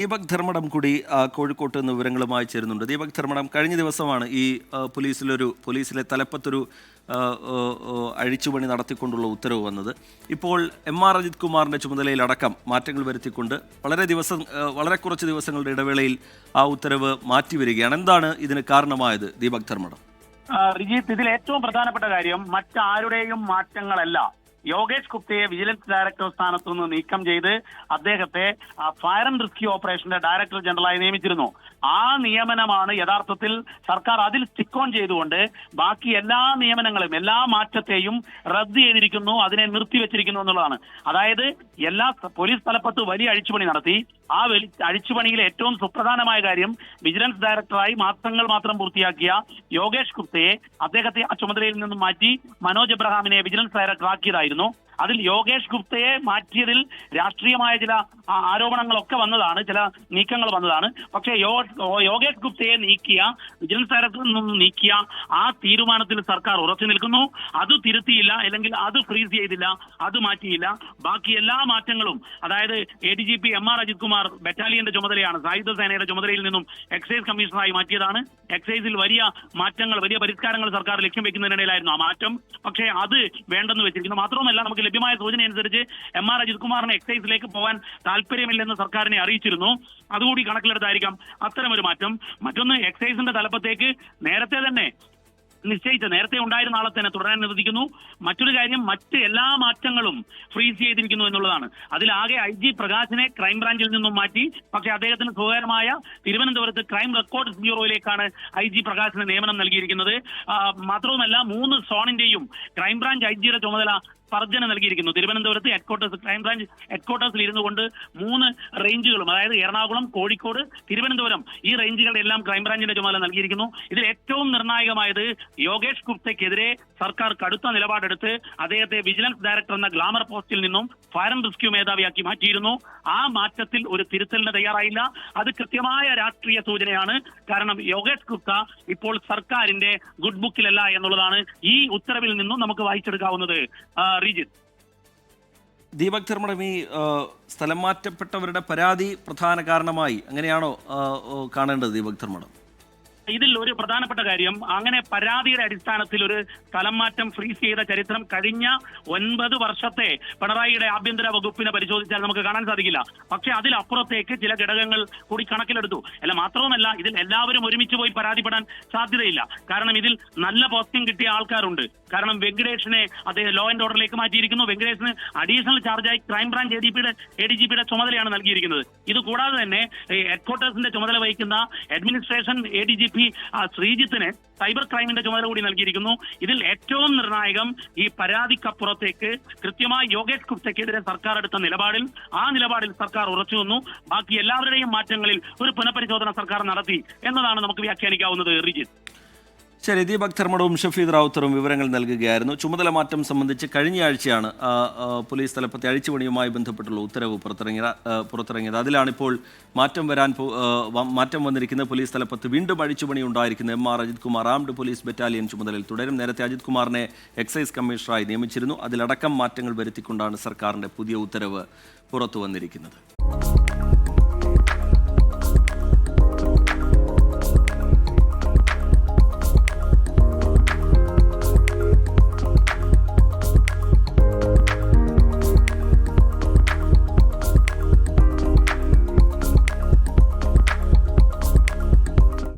ദീപക് ധർമ്മടം കൂടി കോഴിക്കോട്ട് നിന്ന് വിവരങ്ങളുമായി ചേരുന്നുണ്ട്. ദീപക് ധർമ്മടം, കഴിഞ്ഞ ദിവസമാണ് ഈ പോലീസിലെ തലപ്പത്തൊരു അഴിച്ചുപണി നടത്തിക്കൊണ്ടുള്ള ഉത്തരവ് വന്നത്. ഇപ്പോൾ എം.ആർ. അജിത് കുമാറിൻ്റെ ചുമതലയിലടക്കം മാറ്റങ്ങൾ വരുത്തിക്കൊണ്ട് വളരെ കുറച്ച് ദിവസങ്ങളുടെ ഇടവേളയിൽ ആ ഉത്തരവ് മാറ്റിവരികയാണ്. എന്താണ് ഇതിന് കാരണമായത് ദീപക് ധർമ്മടം? റിജിത്ത്, ഇതിൽ ഏറ്റവും പ്രധാനപ്പെട്ട കാര്യം മറ്റാരുടെയും മാറ്റങ്ങളല്ല. യോഗേഷ് ഗുപ്തയെ വിജിലൻസ് ഡയറക്ടർ സ്ഥാനത്തു നിന്ന് നീക്കം ചെയ്ത് അദ്ദേഹത്തെ ഫയർ ആൻഡ് റെസ്ക്യൂ ഓപ്പറേഷന്റെ ഡയറക്ടർ ജനറലായി നിയമിച്ചിരുന്നു. ആ നിയമനമാണ് യഥാർത്ഥത്തിൽ സർക്കാർ അതിൽ സ്റ്റിക്ക് ഓൺ ചെയ്തുകൊണ്ട് ബാക്കി എല്ലാ നിയമനങ്ങളും എല്ലാ മാറ്റത്തെയും റദ്ദ് ചെയ്തിരിക്കുന്നു, അതിനെ നിർത്തിവെച്ചിരിക്കുന്നു എന്നുള്ളതാണ്. അതായത് എല്ലാ പോലീസ് തലപ്പത്ത് വലിയ അഴിച്ചുപണി നടത്തി. ആ അഴിച്ചുപണിയിലെ ഏറ്റവും സുപ്രധാനമായ കാര്യം വിജിലൻസ് ഡയറക്ടറായി മാസങ്ങൾ മാത്രം പൂർത്തിയാക്കിയ യോഗേഷ് ഗുപ്തയെ അദ്ദേഹത്തെ ആ ചുമതലയിൽ നിന്നും മാറ്റി മനോജ് എബ്രഹാമിനെ വിജിലൻസ് ഡയറക്ടർ ആക്കിയതായിരുന്നു. അതിൽ യോഗേഷ് ഗുപ്തയെ മാറ്റിയതിൽ രാഷ്ട്രീയമായ ചില ആരോപണങ്ങളൊക്കെ വന്നതാണ്, ചില നീക്കങ്ങൾ വന്നതാണ്. പക്ഷേ യോഗേഷ് ഗുപ്തയെ നീക്കിയ, വിജിലൻസ് ഡയറക്ടറിൽ നിന്നും നീക്കിയ ആ തീരുമാനത്തിൽ സർക്കാർ ഉറച്ചു നിൽക്കുന്നു. അത് തിരുത്തിയില്ല, അല്ലെങ്കിൽ അത് ഫ്രീസ് ചെയ്തില്ല, അത് മാറ്റിയില്ല. ബാക്കി എല്ലാ മാറ്റങ്ങളും, അതായത് ADGP എം.ആർ. അജിത് കുമാർ ബറ്റാലിയന്റെ ചുമതലയാണ്, സായുധ സേനയുടെ ചുമതലയിൽ നിന്നും എക്സൈസ് കമ്മീഷണറായി മാറ്റിയതാണ്. എക്സൈസിൽ വലിയ മാറ്റങ്ങൾ, വലിയ പരിഷ്കാരങ്ങൾ സർക്കാർ ലക്ഷ്യം വെക്കുന്നതിനിടയിലായിരുന്നു ആ മാറ്റം. പക്ഷേ അത് വേണ്ടെന്ന് വെച്ചിരിക്കുന്നു. മാത്രവുമല്ല, നമുക്ക് ലഭ്യമായ സൂചന അനുസരിച്ച് എം.ആർ. അജിത് കുമാറിന് എക്സൈസിലേക്ക് പോകാൻ താല്പര്യമില്ലെന്ന് സർക്കാരിനെ അറിയിച്ചിരുന്നു. അതുകൂടി കണക്കിലെടുത്തായിരിക്കാം അത്തരമൊരു മാറ്റം. മറ്റൊന്ന്, എക്സൈസിന്റെ തലപ്പത്തേക്ക് നേരത്തെ ഉണ്ടായിരുന്ന ആളെ തന്നെ തുടരാൻ അനുവദിക്കുന്നു. മറ്റൊരു കാര്യം, മറ്റ് എല്ലാ മാറ്റങ്ങളും ഫ്രീസ് ചെയ്തിരിക്കുന്നു എന്നുള്ളതാണ്. അതിലാകെ IG പ്രകാശിനെ ക്രൈംബ്രാഞ്ചിൽ നിന്നും മാറ്റി. പക്ഷേ അദ്ദേഹത്തിന് സ്വകാര്യമായ തിരുവനന്തപുരത്ത് ക്രൈം റെക്കോർഡ്സ് ബ്യൂറോയിലേക്കാണ് IG പ്രകാശിന് നിയമനം നൽകിയിരിക്കുന്നത്. മാത്രവുമല്ല, 3 സോണിന്റെയും ക്രൈംബ്രാഞ്ച് IGയുടെ ചുമതല സർജന നൽകിയിരിക്കുന്നു. തിരുവനന്തപുരത്ത് ക്രൈംബ്രാഞ്ച് ഹെഡ്ക്വാർട്ടേഴ്സിൽ ഇരുന്നു കൊണ്ട് 3 റേഞ്ചുകളും, അതായത് എറണാകുളം, കോഴിക്കോട്, തിരുവനന്തപുരം, ഈ റേഞ്ചുകളുടെ എല്ലാം ക്രൈംബ്രാഞ്ചിന്റെ ചുമതല നൽകിയിരിക്കുന്നു. ഇതിൽ ഏറ്റവും നിർണായകമായത് യോഗേഷ് ഗുപ്തയ്ക്കെതിരെ സർക്കാർ കടുത്ത നിലപാടെടുത്ത് അദ്ദേഹത്തെ വിജിലൻസ് ഡയറക്ടർ എന്ന ഗ്ലാമർ പോസ്റ്റിൽ നിന്നും ഫയർ ആൻഡ് റെസ്ക്യൂ മേധാവിയാക്കി മാറ്റിയിരുന്നു. ആ മാറ്റത്തിൽ ഒരു തിരുത്തലിന് തയ്യാറായില്ല. അത് കൃത്യമായ രാഷ്ട്രീയ സൂചനയാണ്. കാരണം യോഗേഷ് ഗുപ്ത ഇപ്പോൾ സർക്കാരിന്റെ ഗുഡ് ബുക്കിലല്ല എന്നുള്ളതാണ് ഈ ഉത്തരവിൽ നിന്നും നമുക്ക് വായിച്ചെടുക്കാവുന്നത്. ദീപക് ധർമ്മടം, ഈ സ്ഥലം മാറ്റപ്പെട്ടവരുടെ പരാതി പ്രധാന കാരണമായി അങ്ങനെയാണോ കാണേണ്ടത് ദീപക് ധർമ്മടം? ഇതിൽ ഒരു പ്രധാനപ്പെട്ട കാര്യം, അങ്ങനെ പരാതിയുടെ അടിസ്ഥാനത്തിൽ ഒരു സ്ഥലം മാറ്റം ഫ്രീസ് ചെയ്ത ചരിത്രം കഴിഞ്ഞ 9 വർഷത്തെ പിണറായിയുടെ ആഭ്യന്തര വകുപ്പിനെ പരിശോധിച്ചാൽ നമുക്ക് കാണാൻ സാധിക്കില്ല. പക്ഷെ അതിലപ്പുറത്തേക്ക് ചില ഘടകങ്ങൾ കൂടി കണക്കിലെടുത്തു. മാത്രവുമല്ല, ഇതിൽ എല്ലാവരും ഒരുമിച്ച് പോയി പരാതിപ്പെടാൻ സാധ്യതയില്ല. കാരണം ഇതിൽ നല്ല പോസ്റ്റിംഗ് കിട്ടിയ ആൾക്കാരുണ്ട്. കാരണം വെങ്കടേഷിനെ അദ്ദേഹം ലോ ആൻഡ് ഓർഡറിലേക്ക് മാറ്റിയിരിക്കുന്നു. വെങ്കടേഷിന് അഡീഷണൽ ചാർജായി ക്രൈംബ്രാഞ്ച് ADGPയുടെ ചുമതലയാണ് നൽകിയിരിക്കുന്നത്. ഇത് കൂടാതെ തന്നെ ഹെഡ്ക്വാർട്ടേഴ്സിന്റെ ചുമതല വഹിക്കുന്ന അഡ്മിനിസ്ട്രേഷൻ ADGP ശ്രീജിത്തിന് സൈബർ ക്രൈമിന്റെ ചുമതല കൂടി നൽകിയിരിക്കുന്നു. ഇതിൽ ഏറ്റവും നിർണായകം, ഈ പരാതിക്കപ്പുറത്തേക്ക് കൃത്യമായി യോഗേഷ് ഗുപ്തയ്ക്കെതിരെ സർക്കാർ എടുത്ത ആ നിലപാടിൽ സർക്കാർ ഉറച്ചു നിന്നു. ബാക്കി എല്ലാവരുടെയും മാറ്റങ്ങളിൽ ഒരു പുനഃപരിശോധന സർക്കാർ നടത്തി എന്നതാണ് നമുക്ക് വ്യാഖ്യാനിക്കാവുന്നത്. റിജിത്ത്, ശരി. ദീപക് ധർമ്മടവും ഷഫീദ് റാവുത്തറും വിവരങ്ങൾ നൽകുകയായിരുന്നു. ചുമതല മാറ്റം സംബന്ധിച്ച് കഴിഞ്ഞയാഴ്ചയാണ് പോലീസ് തലപ്പത്തെ അഴിച്ചുപണിയുമായി ബന്ധപ്പെട്ടുള്ള ഉത്തരവ് പുറത്തിറങ്ങിയത്. അതിലാണിപ്പോൾ മാറ്റം വന്നിരിക്കുന്നത്. പോലീസ് തലപ്പത്ത് വീണ്ടും അഴിച്ചുപണി ഉണ്ടായിരിക്കുന്ന MR. Ajith Kumar armed police battalion ചുമതലയിൽ തുടരും. നേരത്തെ അജിത് കുമാറിനെ എക്സൈസ് കമ്മീഷണറായി നിയമിച്ചിരുന്നു. അതിലടക്കം മാറ്റങ്ങൾ വരുത്തിക്കൊണ്ടാണ് സർക്കാരിൻ്റെ പുതിയ ഉത്തരവ് പുറത്തു വന്നിരിക്കുന്നത്.